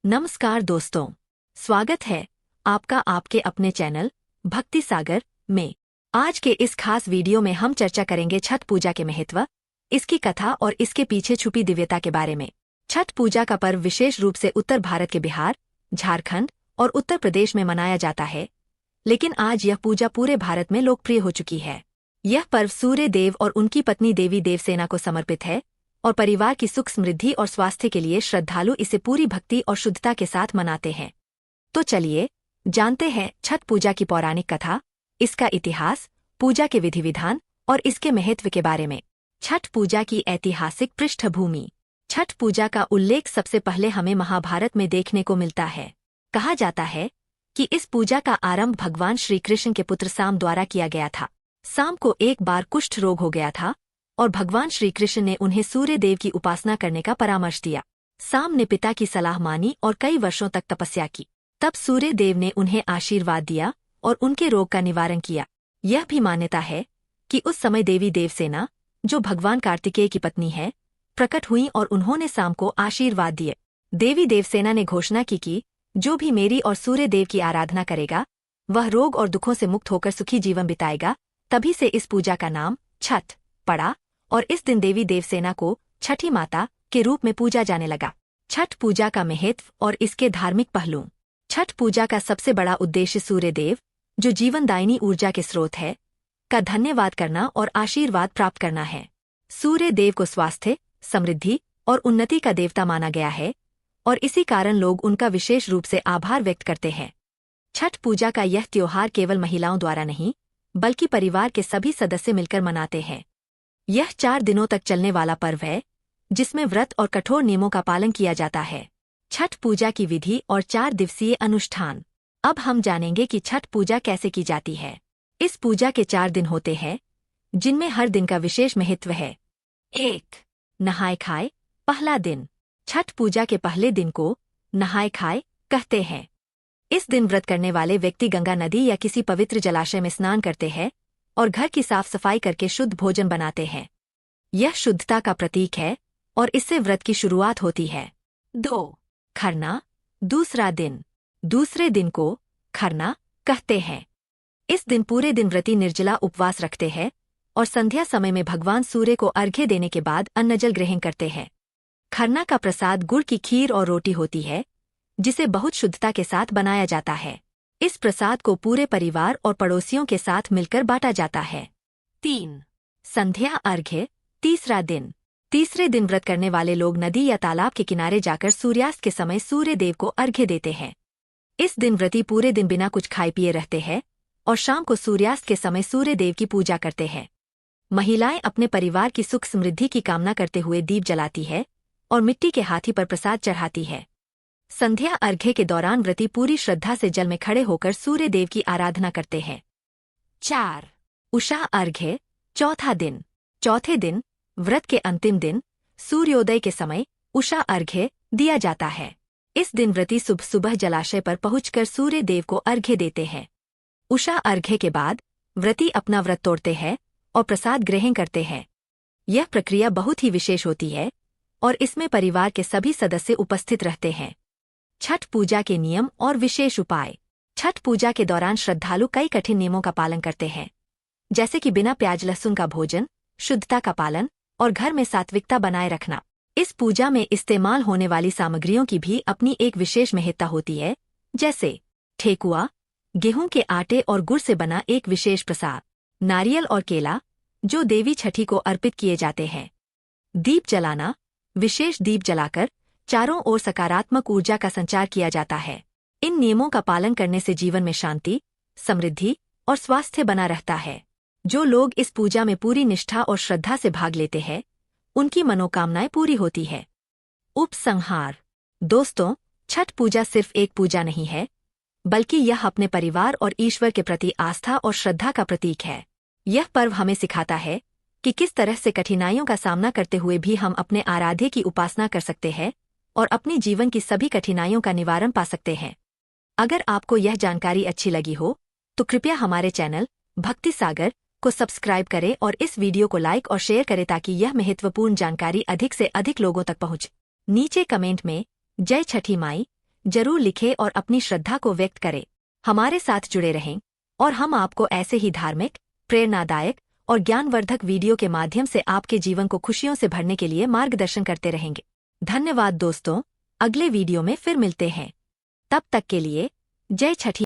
नमस्कार दोस्तों, स्वागत है आपका आपके अपने चैनल भक्ति सागर में। आज के इस खास वीडियो में हम चर्चा करेंगे छठ पूजा के महत्व, इसकी कथा और इसके पीछे छुपी दिव्यता के बारे में। छठ पूजा का पर्व विशेष रूप से उत्तर भारत के बिहार, झारखंड और उत्तर प्रदेश में मनाया जाता है, लेकिन आज यह पूजा पूरे भारत में लोकप्रिय हो चुकी है। यह पर्व सूर्य देव और उनकी पत्नी देवी देवसेना को समर्पित है और परिवार की सुख समृद्धि और स्वास्थ्य के लिए श्रद्धालु इसे पूरी भक्ति और शुद्धता के साथ मनाते हैं। तो चलिए जानते हैं छठ पूजा की पौराणिक कथा, इसका इतिहास, पूजा के विधि विधान और इसके महत्व के बारे में। छठ पूजा की ऐतिहासिक पृष्ठभूमि। छठ पूजा का उल्लेख सबसे पहले हमें महाभारत में देखने को मिलता है। कहा जाता है कि इस पूजा का आरंभ भगवान श्री कृष्ण के पुत्र साम द्वारा किया गया था। साम को एक बार कुष्ठ रोग हो गया था और भगवान श्री कृष्ण ने उन्हें सूर्य देव की उपासना करने का परामर्श दिया। साम ने पिता की सलाह मानी और कई वर्षों तक तपस्या की। तब सूर्य देव ने उन्हें आशीर्वाद दिया और उनके रोग का निवारण किया। यह भी मान्यता है कि उस समय देवी देवसेना, जो भगवान कार्तिकेय की पत्नी है, प्रकट हुई और उन्होंने साम को आशीर्वाद दिए। देवी देवसेना ने घोषणा की कि जो भी मेरी और सूर्य देव की आराधना करेगा, वह रोग और दुखों से मुक्त होकर सुखी जीवन बिताएगा। तभी से इस पूजा का नाम छठ पड़ा और इस दिन देवी देवसेना को छठी माता के रूप में पूजा जाने लगा। छठ पूजा का महत्व और इसके धार्मिक पहलू। छठ पूजा का सबसे बड़ा उद्देश्य सूर्य देव, जो जीवनदायिनी ऊर्जा के स्रोत है, का धन्यवाद करना और आशीर्वाद प्राप्त करना है। सूर्य देव को स्वास्थ्य, समृद्धि और उन्नति का देवता माना गया है और इसी कारण लोग उनका विशेष रूप से आभार व्यक्त करते हैं। छठ पूजा का यह त्योहार केवल महिलाओं द्वारा नहीं, बल्कि परिवार के सभी सदस्य मिलकर मनाते हैं। यह 4 दिनों तक चलने वाला पर्व है, जिसमें व्रत और कठोर नियमों का पालन किया जाता है। छठ पूजा की विधि और 4 दिवसीय अनुष्ठान। अब हम जानेंगे कि छठ पूजा कैसे की जाती है। इस पूजा के 4 दिन होते हैं, जिनमें हर दिन का विशेष महत्व है। 1. नहाय खाए। पहला दिन। छठ पूजा के पहले दिन को नहाय खाए कहते हैं। इस दिन व्रत करने वाले व्यक्ति गंगा नदी या किसी पवित्र जलाशय में स्नान करते हैं और घर की साफ सफाई करके शुद्ध भोजन बनाते हैं। यह शुद्धता का प्रतीक है और इससे व्रत की शुरुआत होती है। 2. खरना। दूसरा दिन। दूसरे दिन को खरना कहते हैं। इस दिन पूरे दिन व्रती निर्जला उपवास रखते हैं और संध्या समय में भगवान सूर्य को अर्घ्य देने के बाद अन्नजल ग्रहण करते हैं। खरना का प्रसाद गुड़ की खीर और रोटी होती है, जिसे बहुत शुद्धता के साथ बनाया जाता है। इस प्रसाद को पूरे परिवार और पड़ोसियों के साथ मिलकर बांटा जाता है। 3. संध्या अर्घ्य। तीसरा दिन। तीसरे दिन व्रत करने वाले लोग नदी या तालाब के किनारे जाकर सूर्यास्त के समय सूर्य देव को अर्घ्य देते हैं। इस दिन व्रती पूरे दिन बिना कुछ खाए पिए रहते हैं और शाम को सूर्यास्त के समय सूर्य देव की पूजा करते हैं। महिलाएं अपने परिवार की सुख समृद्धि की कामना करते हुए दीप जलाती है और मिट्टी के हाथी पर प्रसाद चढ़ाती है। संध्या अर्घ्य के दौरान व्रती पूरी श्रद्धा से जल में खड़े होकर सूर्य देव की आराधना करते हैं। 4. उषा अर्घ्य। चौथा दिन। चौथे दिन, व्रत के अंतिम दिन, सूर्योदय के समय उषा अर्घ्य दिया जाता है। इस दिन व्रती सुबह सुबह जलाशय पर पहुंचकर सूर्य देव को अर्घ्य देते हैं। उषा अर्घ्य के बाद व्रती अपना व्रत तोड़ते हैं और प्रसाद ग्रहण करते हैं। यह प्रक्रिया बहुत ही विशेष होती है और इसमें परिवार के सभी सदस्य उपस्थित रहते हैं। छठ पूजा के नियम और विशेष उपाय। छठ पूजा के दौरान श्रद्धालु कई कठिन नियमों का पालन करते हैं, जैसे कि बिना प्याज लहसुन का भोजन, शुद्धता का पालन और घर में सात्विकता बनाए रखना। इस पूजा में इस्तेमाल होने वाली सामग्रियों की भी अपनी एक विशेष महत्ता होती है, जैसे ठेकुआ, गेहूं के आटे और गुड़ से बना एक विशेष प्रसाद, नारियल और केला, जो देवी छठी को अर्पित किए जाते हैं। दीप जलाना। विशेष दीप जलाकर चारों ओर सकारात्मक ऊर्जा का संचार किया जाता है। इन नियमों का पालन करने से जीवन में शांति, समृद्धि और स्वास्थ्य बना रहता है। जो लोग इस पूजा में पूरी निष्ठा और श्रद्धा से भाग लेते हैं, उनकी मनोकामनाएं पूरी होती है। उपसंहार। दोस्तों, छठ पूजा सिर्फ एक पूजा नहीं है, बल्कि यह अपने परिवार और ईश्वर के प्रति आस्था और श्रद्धा का प्रतीक है। यह पर्व हमें सिखाता है कि किस तरह से कठिनाइयों का सामना करते हुए भी हम अपने आराध्य की उपासना कर सकते हैं और अपने जीवन की सभी कठिनाइयों का निवारण पा सकते हैं। अगर आपको यह जानकारी अच्छी लगी हो, तो कृपया हमारे चैनल भक्ति सागर को सब्सक्राइब करें और इस वीडियो को लाइक और शेयर करें ताकि यह महत्वपूर्ण जानकारी अधिक से अधिक लोगों तक पहुंचे। नीचे कमेंट में जय छठी माई, जरूर लिखें और अपनी श्रद्धा को व्यक्त करें। हमारे साथ जुड़े रहें और हम आपको ऐसे ही धार्मिक, प्रेरणादायक और ज्ञानवर्धक वीडियो के माध्यम से आपके जीवन को खुशियों से भरने के लिए मार्गदर्शन करते रहेंगे। धन्यवाद दोस्तों, अगले वीडियो में फिर मिलते हैं। तब तक के लिए जय छठी।